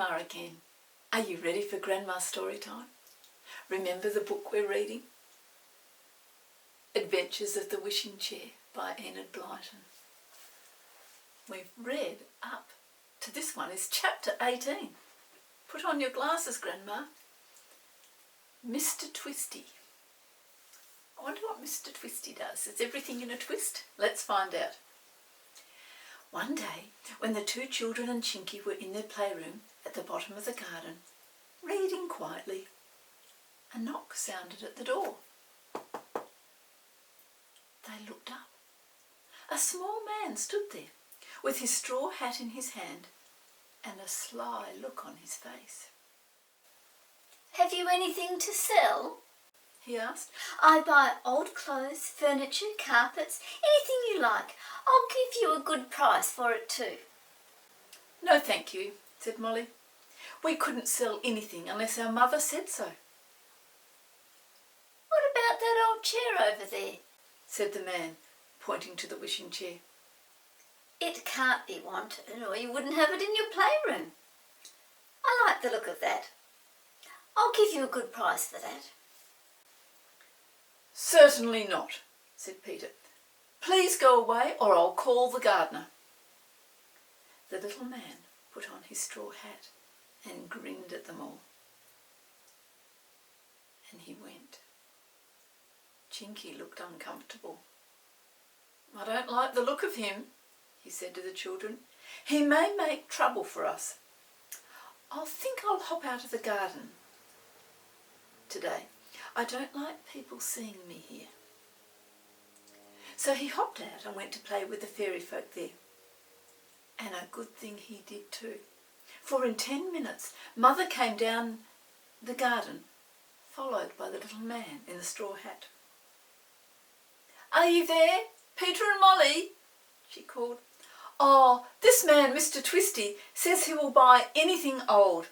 Grandma again. Are you ready for Grandma's story time? Remember the book we're reading? Adventures of the Wishing Chair by Enid Blyton. We've read up to this one is chapter 18. Put on your glasses, Grandma. Mr Twisty. I wonder what Mr Twisty does. Is everything in a twist? Let's find out. One day, when the two children and Chinky were in their playroom at the bottom of the garden, reading quietly, a knock sounded at the door. They looked up. A small man stood there, with his straw hat in his hand and a sly look on his face. "Have you anything to sell?" he asked. "I buy old clothes, furniture, carpets, anything you like. I'll give you a good price for it too." "No, thank you," said Molly. "We couldn't sell anything unless our mother said so." "What about that old chair over there?" said the man, pointing to the wishing chair. "It can't be wanted, or you wouldn't have it in your playroom. I like the look of that. I'll give you a good price for that." "Certainly not," said Peter. "Please go away or I'll call the gardener." The little man put on his straw hat and grinned at them all. And he went. Chinky looked uncomfortable. "I don't like the look of him," he said to the children. "He may make trouble for us. I think I'll hop out of the garden today. I don't like people seeing me here." So he hopped out and went to play with the fairy folk there. And a good thing he did too, for in 10 minutes Mother came down the garden, followed by the little man in the straw hat. "Are you there, Peter and Molly?" she called. "Oh, this man, Mr Twisty, says he will buy anything old.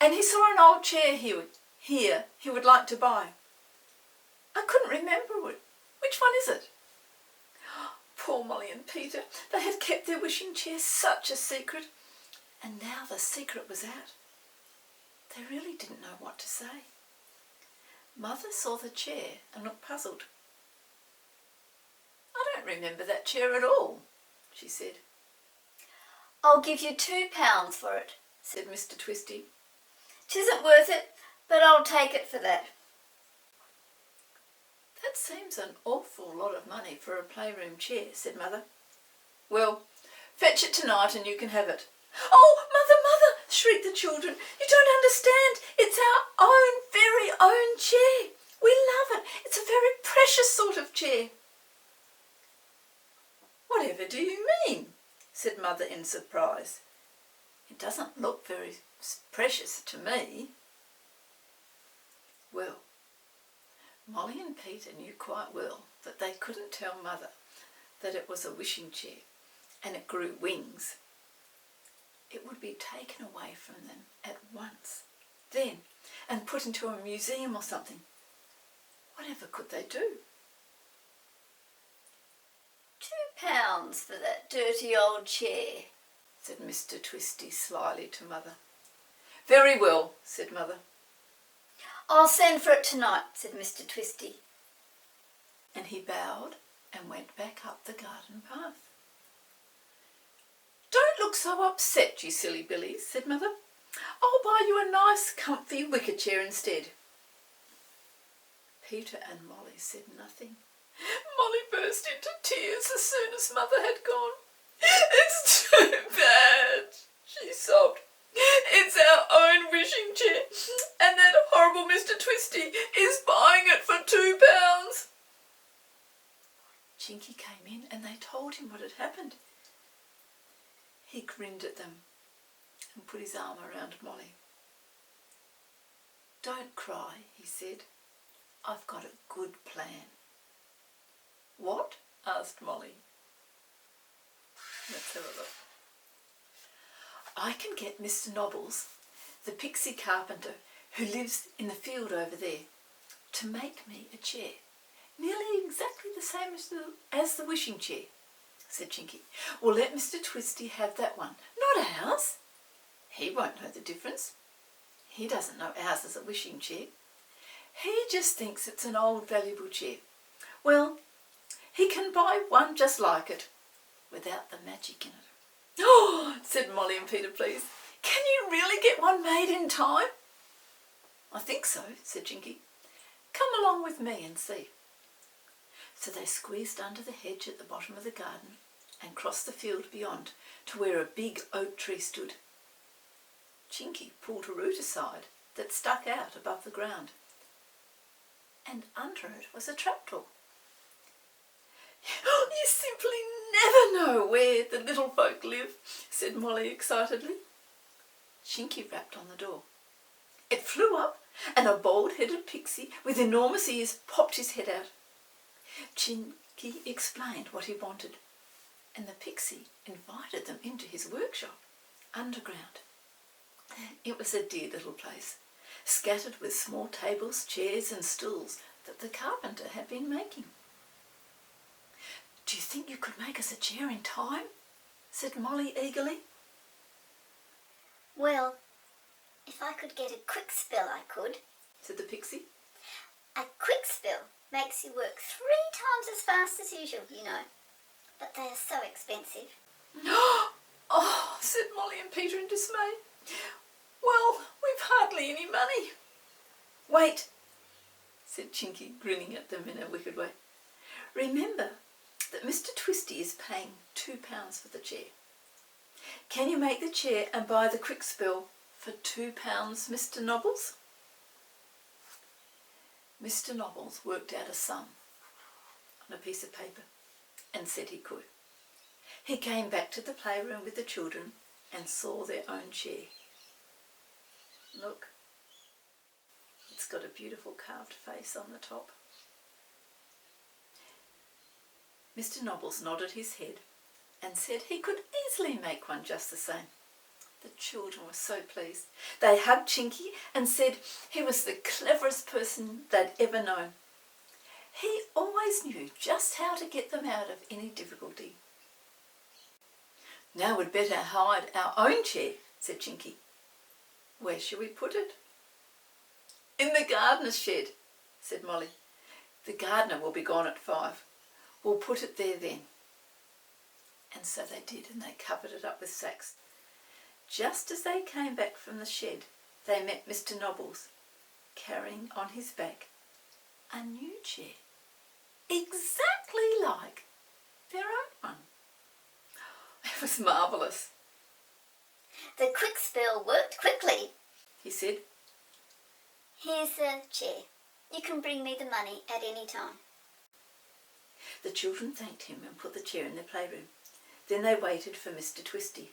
And he saw an old chair here he would like to buy. I couldn't remember it. Which one is it?" Poor Molly and Peter, they had kept their wishing chair such a secret, and now the secret was out. They really didn't know what to say. Mother saw the chair and looked puzzled. "I don't remember that chair at all," she said. "I'll give you £2 for it," said Mr Twisty. "'Tisn't worth it, but I'll take it for that." "That seems an awful lot of money for a playroom chair," said Mother. "Well, fetch it tonight and you can have it." "Oh, Mother, Mother!" shrieked the children. "You don't understand. It's our own, very own chair. We love it. It's a very precious sort of chair." "Whatever do you mean?" said Mother in surprise. "It doesn't look very precious to me." Well, Molly and Peter knew quite well that they couldn't tell Mother that it was a wishing chair and it grew wings. It would be taken away from them at once, then, and put into a museum or something. Whatever could they do? £2 for that dirty old chair," said Mr Twisty slyly to Mother. "Very well," said Mother. "I'll send for it tonight," said Mr Twisty. And he bowed and went back up the garden path. "Don't look so upset, you silly billies," said Mother. "I'll buy you a nice comfy wicker chair instead." Peter and Molly said nothing. Molly burst into tears as soon as Mother had gone. "It's too bad," she sobbed. "It's our own wishing chair, and that horrible Mr Twisty is buying it for £2. Chinky came in and they told him what had happened. He grinned at them and put his arm around Molly. "Don't cry," he said. "I've got a good plan." "What?" asked Molly. Let's have a look. "I can get Mr Nobbles, the pixie carpenter who lives in the field over there, to make me a chair, nearly exactly the same as the wishing chair," said Chinky. "We'll let Mr Twisty have that one, not ours. He won't know the difference. He doesn't know ours is a wishing chair. He just thinks it's an old valuable chair. Well, he can buy one just like it, without the magic in it. Oh, said Molly and Peter, please. Can you really get one made in time? I think so, said Chinky. Come along with me and see. So they squeezed under the hedge at the bottom of the garden and crossed the field beyond to where a big oak tree stood. Chinky pulled a root aside that stuck out above the ground, and under it was a trapdoor. You simply never know where the little folk live, said Molly excitedly. Chinky rapped on the door. It flew up, and a bald-headed pixie with enormous ears popped his head out. Chinky explained what he wanted, and the pixie invited them into his workshop underground. It was a dear little place, scattered with small tables, chairs and stools that the carpenter had been making. Do you think you could make us a chair in time? Said Molly eagerly. Well, if I could get a quick spell, I could, said the pixie. A quick spell makes you work 3 times as fast as usual, you know. But they are so expensive. Oh, said Molly and Peter in dismay. Well, we've hardly any money. Wait, said Chinky, grinning at them in a wicked way. Remember that Mr Twisty is paying £2 for the chair. Can you make the chair and buy the quick spell for £2, Mr Nobbles? Mr Nobbles worked out a sum on a piece of paper and said he could. He came back to the playroom with the children and saw their own chair. Look, it's got a beautiful carved face on the top. Mr Nobbles nodded his head and said he could easily make one just the same. The children were so pleased. They hugged Chinky and said he was the cleverest person they'd ever known. He always knew just how to get them out of any difficulty. Now we'd better hide our own chair, said Chinky. Where shall we put it? In the gardener's shed, said Molly. The gardener will be gone at 5. We'll put it there then. And so they did, and they covered it up with sacks. Just as they came back from the shed, they met Mr Nobbles, carrying on his back a new chair, exactly like their own one. It was marvellous. The quick spell worked quickly, he said. Here's the chair. You can bring me the money at any time. The children thanked him and put the chair in their playroom. Then they waited for Mr Twisty.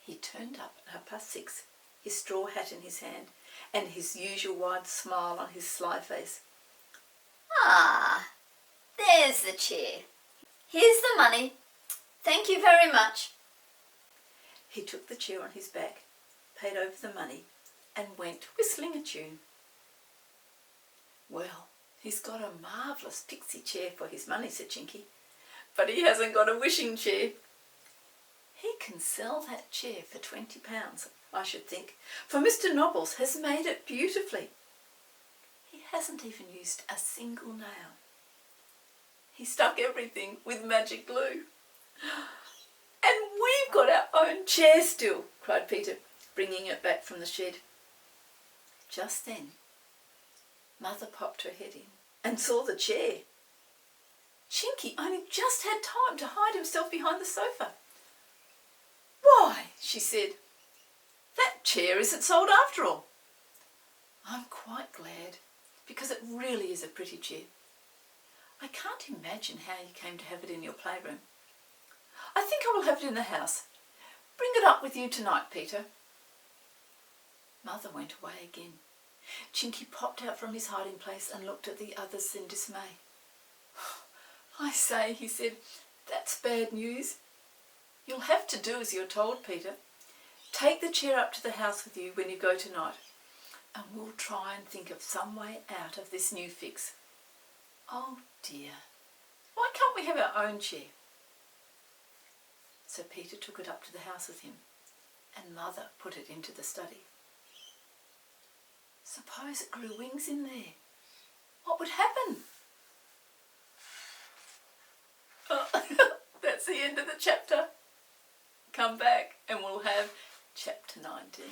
He turned up at 6:30, his straw hat in his hand and his usual wide smile on his sly face. Ah, there's the chair. Here's the money. Thank you very much. He took the chair on his back, paid over the money and went whistling a tune. Well, he's got a marvellous pixie chair for his money, said Chinky, but he hasn't got a wishing chair. He can sell that chair for £20, I should think, for Mr Nobbles has made it beautifully. He hasn't even used a single nail. He stuck everything with magic glue. And we've got our own chair still, cried Peter, bringing it back from the shed. Just then, Mother popped her head in and saw the chair. Chinky only just had time to hide himself behind the sofa. Why, she said, that chair isn't sold after all. I'm quite glad, because it really is a pretty chair. I can't imagine how you came to have it in your playroom. I think I will have it in the house. Bring it up with you tonight, Peter. Mother went away again. Chinky popped out from his hiding place and looked at the others in dismay. I say, he said, that's bad news. You'll have to do as you're told, Peter. Take the chair up to the house with you when you go tonight, and we'll try and think of some way out of this new fix. Oh dear, why can't we have our own chair? So Peter took it up to the house with him, and Mother put it into the study. Suppose it grew wings in there. What would happen? Oh, that's the end of the chapter. Come back and we'll have chapter 19.